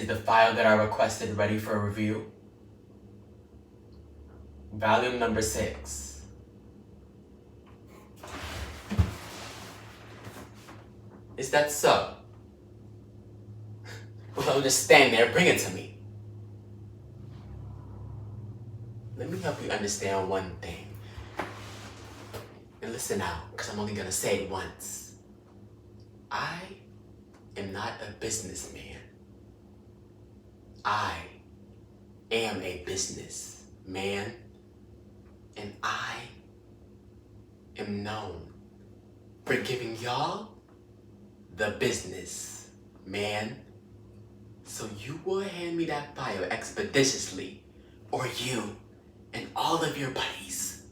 the file that I requested ready for review? Volume number 6. Is that so? Well, just stand there, bring it to me. Let me help you understand one thing. And listen out, because I'm only going to say it once. I am not a businessman. I am a businessman. And I am known for giving y'all the business, man. So you will hand me that file expeditiously, or you and all of your buddies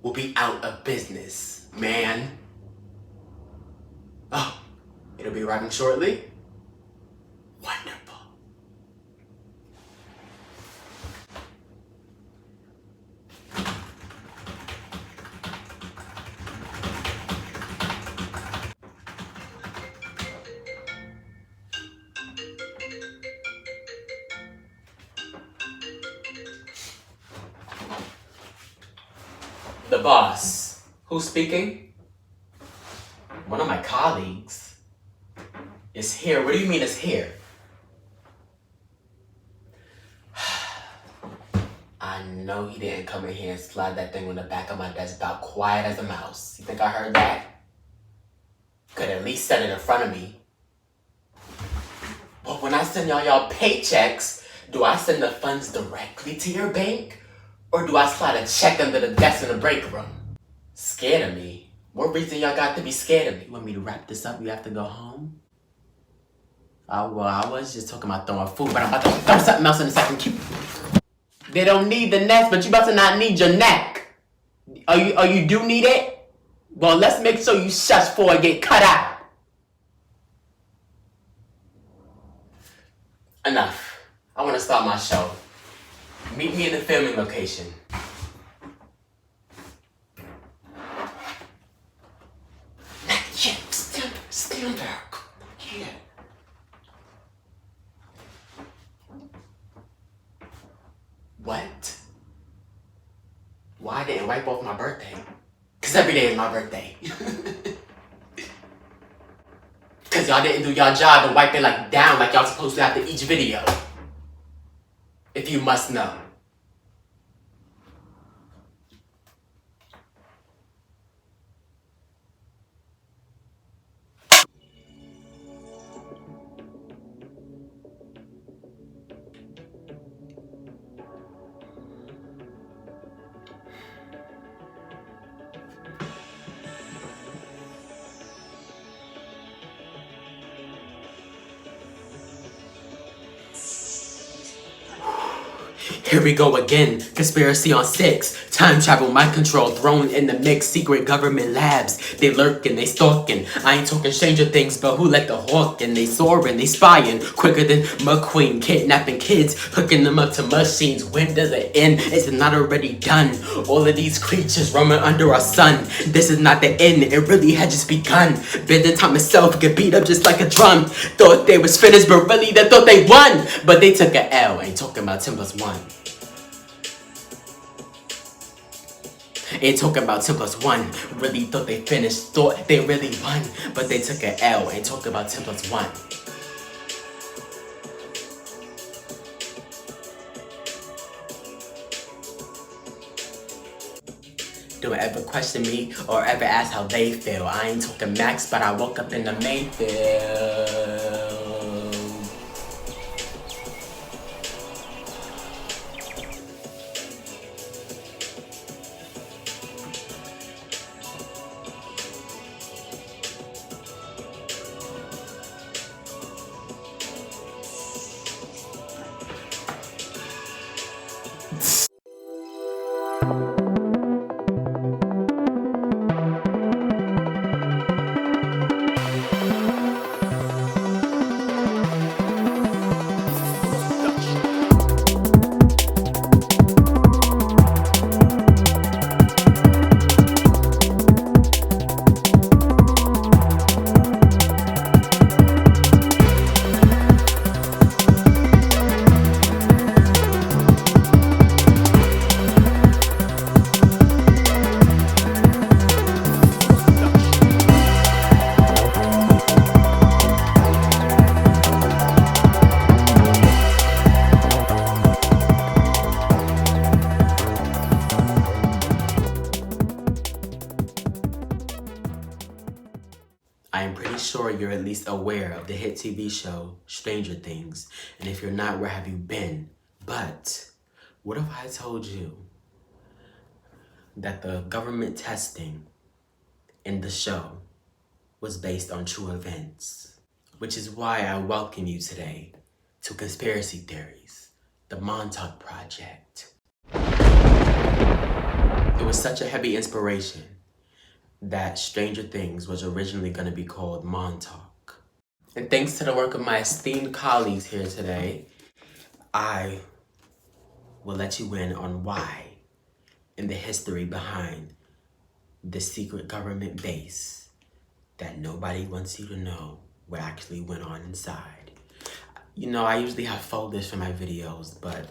will be out of business, man. Oh, it'll be arriving shortly? Wonderful. The boss. Who's speaking? One of my colleagues is here. What do you mean is here? I know he didn't come in here and slide that thing on the back of my desk about quiet as a mouse. You think I heard that? Could at least set it in front of me. But when I send y'all paychecks, do I send the funds directly to your bank? Or do I slide a check under the desk in the break room? Scared of me? What reason y'all got to be scared of me? You want me to wrap this up? You have to go home? Oh, well, I was just talking about throwing food, but I'm about to throw something else in a second. They don't need the nest, but you about to not need your neck. Oh, you do need it? Well, let's make sure you shush before I get cut out. Enough. I want to start my show. Meet me in the filming location. Not yet. Stand back. Yeah. What? Why I didn't wipe off my birthday? Because every day is my birthday. Because y'all didn't do y'all job and wipe it down like y'all supposed to after each video. If you must know. Here we go again, conspiracy on 6. Time travel, mind control, thrown in the mix. Secret government labs, they lurking, they stalking. I ain't talking Stranger Things, but who let the hawk in? They soaring, they spying, quicker than McQueen. Kidnapping kids, hooking them up to machines. When does it end? Is it not already done? All of these creatures roaming under our sun. This is not the end, it really had just begun. Bending time itself, get beat up just like a drum. Thought they was finished, but really they thought they won. But they took a L, ain't talking about 10+1. Ain't talking about 10+1. Really thought they finished, thought they really won. But they took an L, ain't talking about 10+1. Don't ever question me or ever ask how they feel. I ain't talking Max, but I woke up in the Mayfield. I am pretty sure you're at least aware of the hit TV show Stranger Things, and if you're not, where have you been? But what if I told you that the government testing in the show was based on true events? Which is why I welcome you today to Conspiracy Theories, the Montauk Project. It was such a heavy inspiration that Stranger Things was originally going to be called Montauk. And thanks to the work of my esteemed colleagues here today, I will let you in on why and the history behind the secret government base that nobody wants you to know what actually went on inside. You know, I usually have folders for my videos, but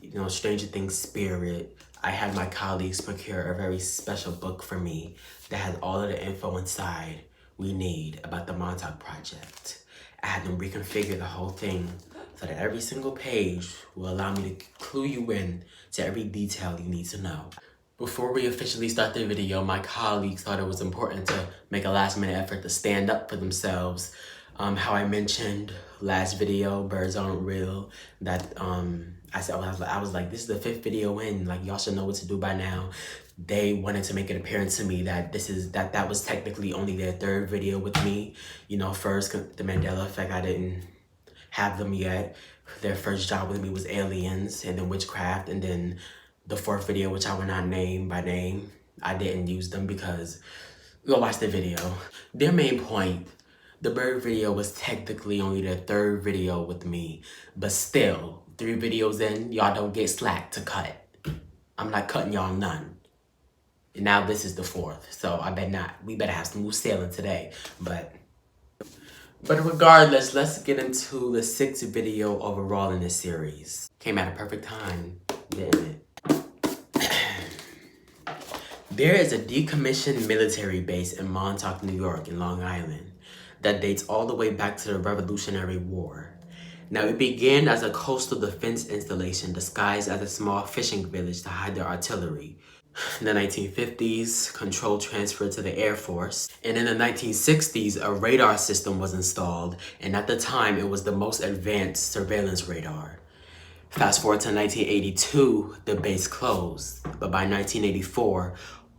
you know, Stranger Things spirit, I had my colleagues procure a very special book for me that has all of the info inside we need about the Montauk Project. I had them reconfigure the whole thing so that every single page will allow me to clue you in to every detail you need to know. Before we officially start the video, my colleagues thought it was important to make a last-minute effort to stand up for themselves. How I mentioned last video, birds aren't real, that I was like, this is the 5th video in, like y'all should know what to do by now. They wanted to make it apparent to me that that was technically only their 3rd video with me. You know, first, the Mandela Effect, I didn't have them yet. Their first job with me was Aliens, and then Witchcraft, and then the 4th video, which I will not name by name. I didn't use them because, go watch the video. Their main point, the bird video was technically only their 3rd video with me, but still, 3 videos in, y'all don't get slack to cut. I'm not cutting y'all none. And now this is the 4th, so I bet not. We better have smooth sailing today, but regardless, let's get into the 6th video overall in this series. Came at a perfect time, didn't it? There is a decommissioned military base in Montauk, New York, in Long Island, that dates all the way back to the Revolutionary War. Now, it began as a coastal defense installation disguised as a small fishing village to hide their artillery. In the 1950s, control transferred to the Air Force, and in the 1960s, a radar system was installed, and at the time, it was the most advanced surveillance radar. Fast forward to 1982, the base closed, but by 1984,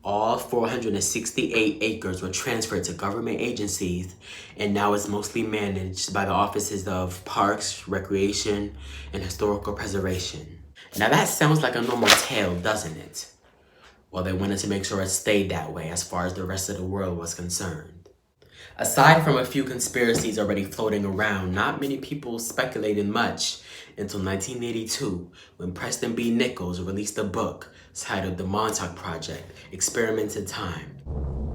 all 468 acres were transferred to government agencies, and now it's mostly managed by the offices of Parks, Recreation, and Historical Preservation. Now that sounds like a normal tale, doesn't it? Well, they wanted to make sure it stayed that way as far as the rest of the world was concerned. Aside from a few conspiracies already floating around, not many people speculated much until 1982, when Preston B. Nichols released a book titled The Montauk Project, Experiments in Time.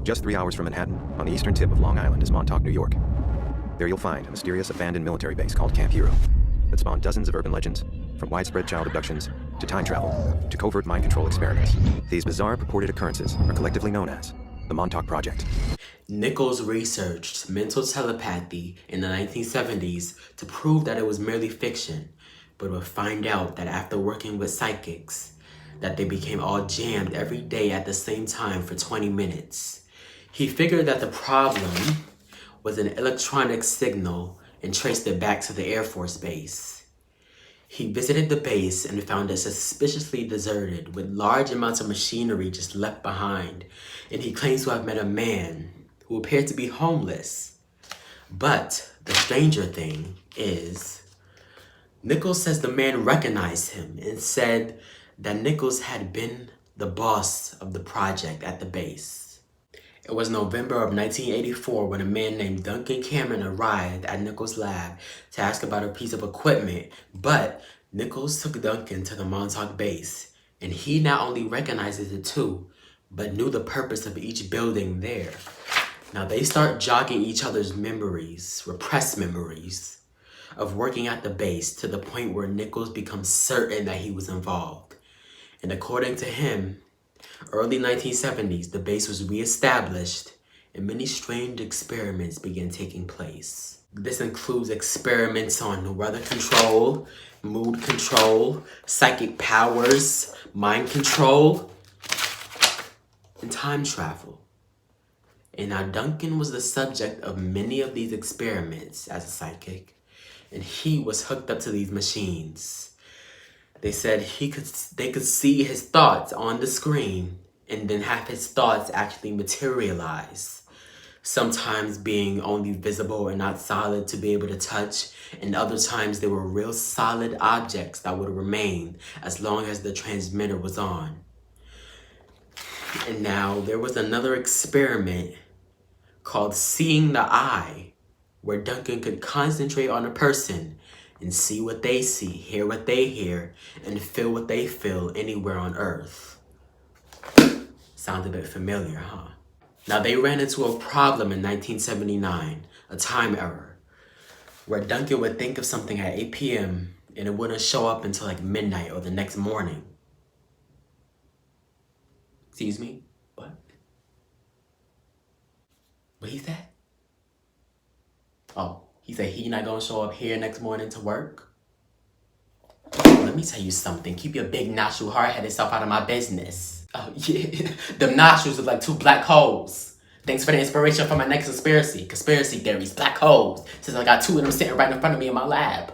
Just 3 hours from Manhattan, on the eastern tip of Long Island, is Montauk, New York. There you'll find a mysterious abandoned military base called Camp Hero that spawned dozens of urban legends, from widespread child abductions to time travel to covert mind control experiments. These bizarre purported occurrences are collectively known as the Montauk Project. Nichols researched mental telepathy in the 1970s to prove that it was merely fiction, but would find out that after working with psychics, that they became all jammed every day at the same time for 20 minutes. He figured that the problem was an electronic signal and traced it back to the Air Force Base. He visited the base and found it suspiciously deserted, with large amounts of machinery just left behind, and he claims to have met a man who appeared to be homeless. But the stranger thing is, Nichols says the man recognized him and said that Nichols had been the boss of the project at the base. It was November of 1984 when a man named Duncan Cameron arrived at Nichols' lab to ask about a piece of equipment, but Nichols took Duncan to the Montauk base, and he not only recognizes the two, but knew the purpose of each building there. Now they start jogging each other's memories, repressed memories, of working at the base to the point where Nichols becomes certain that he was involved. And according to him, early 1970s, the base was reestablished and many strange experiments began taking place. This includes experiments on weather control, mood control, psychic powers, mind control, and time travel. And now Duncan was the subject of many of these experiments as a psychic, and he was hooked up to these machines. They said they could see his thoughts on the screen and then have his thoughts actually materialize. Sometimes being only visible and not solid to be able to touch, and other times they were real solid objects that would remain as long as the transmitter was on. And now there was another experiment called Seeing the Eye, where Duncan could concentrate on a person and see what they see, hear what they hear, and feel what they feel anywhere on Earth. Sounds a bit familiar, huh? Now they ran into a problem in 1979, a time error, where Duncan would think of something at 8 p.m. and it wouldn't show up until like midnight or the next morning. Excuse me? What? What he said? Oh, he said he not gonna show up here next morning to work? Let me tell you something. Keep your big nostril, hard-headed self out of my business. Oh, yeah. Them nostrils look like two black holes. Thanks for the inspiration for my next conspiracy. Conspiracy theories, black holes. Since I got two of them sitting right in front of me in my lab.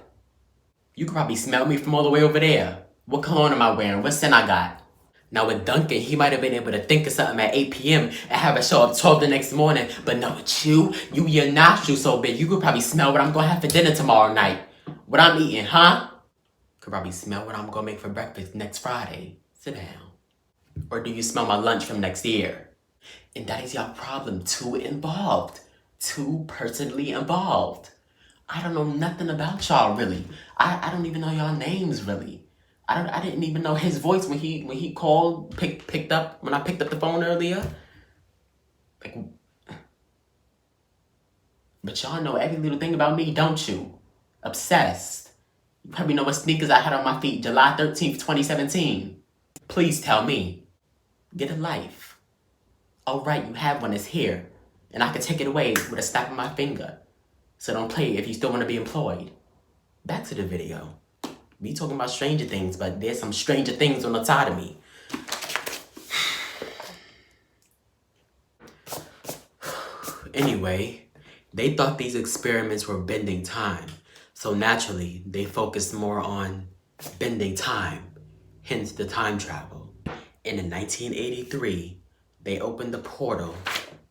You can probably smell me from all the way over there. What cologne am I wearing? What scent I got? Now with Duncan, he might have been able to think of something at 8 p.m. and have it show up 12 the next morning. But no, with you, your nostrils so big, you could probably smell what I'm gonna have for dinner tomorrow night. What I'm eating, huh? Could probably smell what I'm gonna make for breakfast next Friday. Sit down. Or do you smell my lunch from next year? And that is your problem, too involved. Too personally involved. I don't know nothing about y'all really. I don't even know y'all names really. I didn't even know his voice when he called, picked up, when I picked up the phone earlier. Like, but y'all know every little thing about me, don't you? Obsessed. You probably know what sneakers I had on my feet July 13th, 2017. Please tell me. Get a life. Oh right, you have one, it's here. And I can take it away with a snap of my finger. So don't play if you still want to be employed. Back to the video. We talking about stranger things, but there's some stranger things on the side of me. Anyway, they thought these experiments were bending time. So naturally, they focused more on bending time, hence the time travel. And in 1983, they opened the portal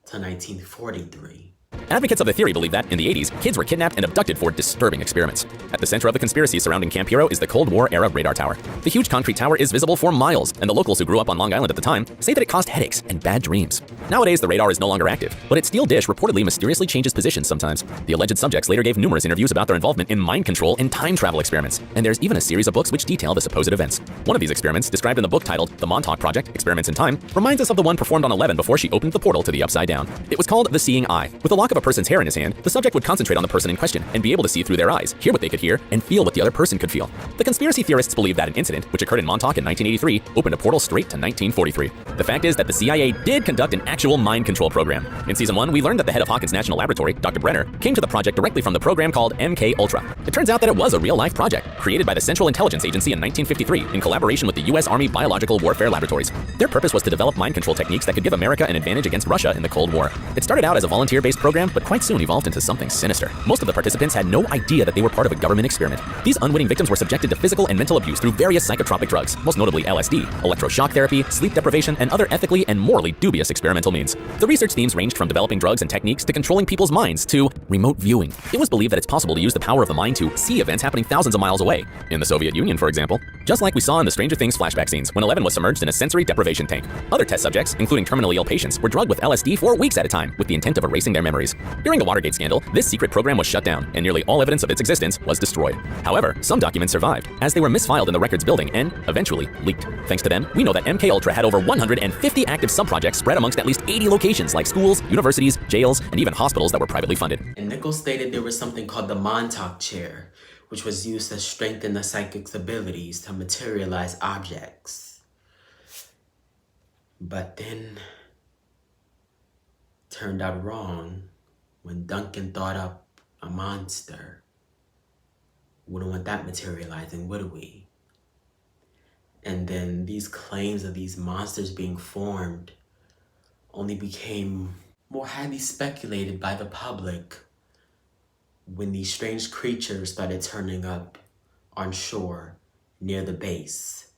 to 1943. Advocates of the theory believe that, in the 80s, kids were kidnapped and abducted for disturbing experiments. At the center of the conspiracy surrounding Camp Hero is the Cold War-era radar tower. The huge concrete tower is visible for miles, and the locals who grew up on Long Island at the time say that it caused headaches and bad dreams. Nowadays, the radar is no longer active, but its steel dish reportedly mysteriously changes position sometimes. The alleged subjects later gave numerous interviews about their involvement in mind control and time travel experiments, and there's even a series of books which detail the supposed events. One of these experiments, described in the book titled The Montauk Project, Experiments in Time, reminds us of the one performed on 11 before she opened the portal to the Upside Down. It was called the Seeing Eye. With a lock of a person's hair in his hand, the subject would concentrate on the person in question and be able to see through their eyes, hear what they could hear, and feel what the other person could feel. The conspiracy theorists believe that an incident, which occurred in Montauk in 1983, opened a portal straight to 1943. The fact is that the CIA did conduct an actual mind control program. In Season 1, we learned that the head of Hawkins National Laboratory, Dr. Brenner, came to the project directly from the program called MK Ultra. It turns out that it was a real-life project, created by the Central Intelligence Agency in 1953 in collaboration with the U.S. Army Biological Warfare Laboratories. Their purpose was to develop mind control techniques that could give America an advantage against Russia in the Cold War. It started out as a volunteer-based program, but quite soon evolved into something sinister. Most of the participants had no idea that they were part of a government experiment. These unwitting victims were subjected to physical and mental abuse through various psychotropic drugs, most notably LSD, electroshock therapy, sleep deprivation, and other ethically and morally dubious experimental means. The research themes ranged from developing drugs and techniques to controlling people's minds to remote viewing. It was believed that it's possible to use the power of the mind to see events happening thousands of miles away, in the Soviet Union, for example, just like we saw in the Stranger Things flashback scenes when Eleven was submerged in a sensory deprivation tank. Other test subjects, including terminally ill patients, were drugged with LSD for weeks at a time with the intent of erasing their memories. During the Watergate scandal, this secret program was shut down, and nearly all evidence of its existence was destroyed. However, some documents survived, as they were misfiled in the records building and eventually leaked. Thanks to them, we know that MK Ultra had over 150 active sub-projects spread amongst at least 80 locations like schools, universities, jails, and even hospitals that were privately funded. And Nichols stated there was something called the Montauk chair, which was used to strengthen the psychic's abilities to materialize objects. But then turned out wrong when Duncan thought up a monster. Wouldn't want that materializing, would we? And then these claims of these monsters being formed only became more highly speculated by the public when these strange creatures started turning up on shore near the base.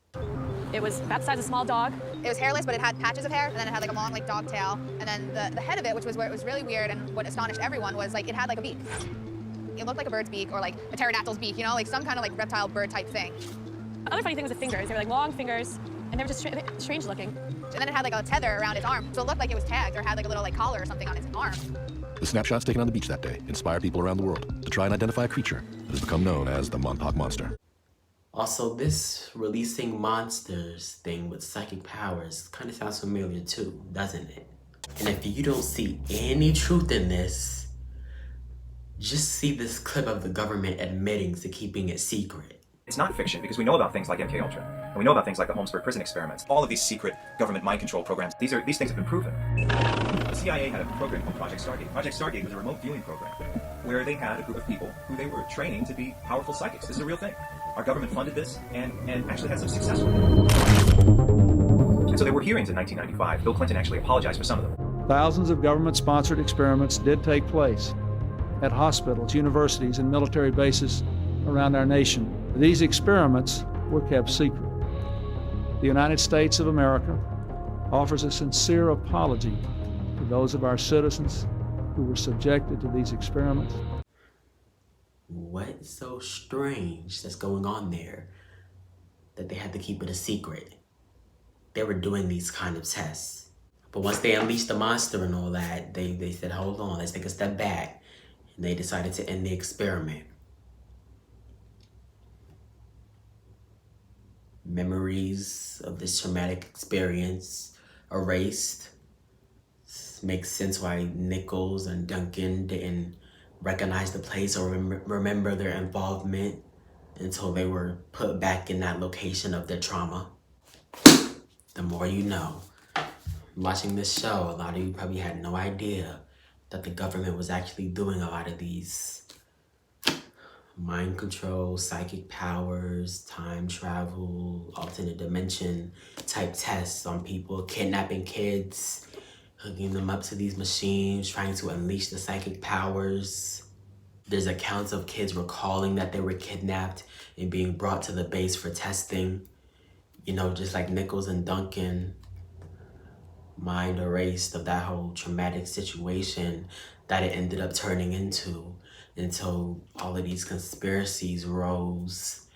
It was about the size of a small dog. It was hairless, but it had patches of hair, and then it had like a long like dog tail, and then the head of it, which was where it was really weird and what astonished everyone, was like it had like a beak. It looked like a bird's beak or like a pterodactyl's beak, you know, like some kind of like reptile bird type thing. The other funny thing was the fingers. They were like long fingers, and they were just strange looking. And then it had like a tether around its arm, so it looked like it was tagged or had like a little like collar or something on its arm. The snapshots taken on the beach that day inspired people around the world to try and identify a creature that has become known as the Montauk Monster. Also, this releasing monsters thing with psychic powers kind of sounds familiar too, doesn't it? And if you don't see any truth in this, just see this clip of the government admitting to keeping it secret. It's not fiction because we know about things like MKUltra, and we know about things like the Holmesburg prison experiments. All of these secret government mind control programs, these things have been proven. The CIA had a program called Project Stargate. Project Stargate was a remote viewing program where they had a group of people who they were training to be powerful psychics. This is a real thing. Our government funded this and actually had some success with it. And so there were hearings in 1995. Bill Clinton actually apologized for some of them. Thousands of government-sponsored experiments did take place at hospitals, universities, and military bases around our nation. These experiments were kept secret. The United States of America offers a sincere apology to those of our citizens who were subjected to these experiments. What's so strange that's going on there that they had to keep it a secret? They were doing these kind of tests. But once they unleashed the monster and all that, they said, hold on, let's take a step back. And they decided to end the experiment. Memories of this traumatic experience erased. Makes sense why Nichols and Duncan didn't recognize the place or remember their involvement until they were put back in that location of their trauma. The more you know. Watching this show, a lot of you probably had no idea that the government was actually doing a lot of these mind control, psychic powers, time travel, alternate dimension type tests on people, kidnapping kids, hooking them up to these machines, trying to unleash the psychic powers. There's accounts of kids recalling that they were kidnapped and being brought to the base for testing. You know, just like Nichols and Duncan, mind erased of that whole traumatic situation that it ended up turning into, until all of these conspiracies rose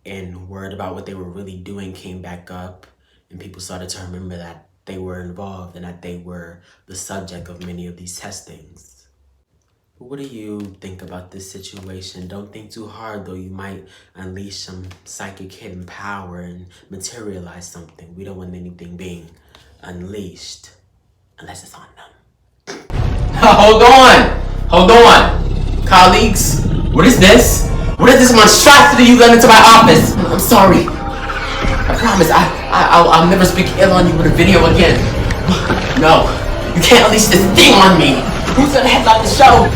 and word about what they were really doing came back up and people started to remember that they were involved and that they were the subject of many of these testings. But what do you think about this situation? Don't think too hard though, you might unleash some psychic hidden power and materialize something. We don't want anything being unleashed unless it's on them. Hold on! Colleagues, what is this? What is this monstrosity you let into my office? I'm sorry. I promise, I'll never speak ill on you in a video again. No, you can't unleash this thing on me. Who's gonna headline the show?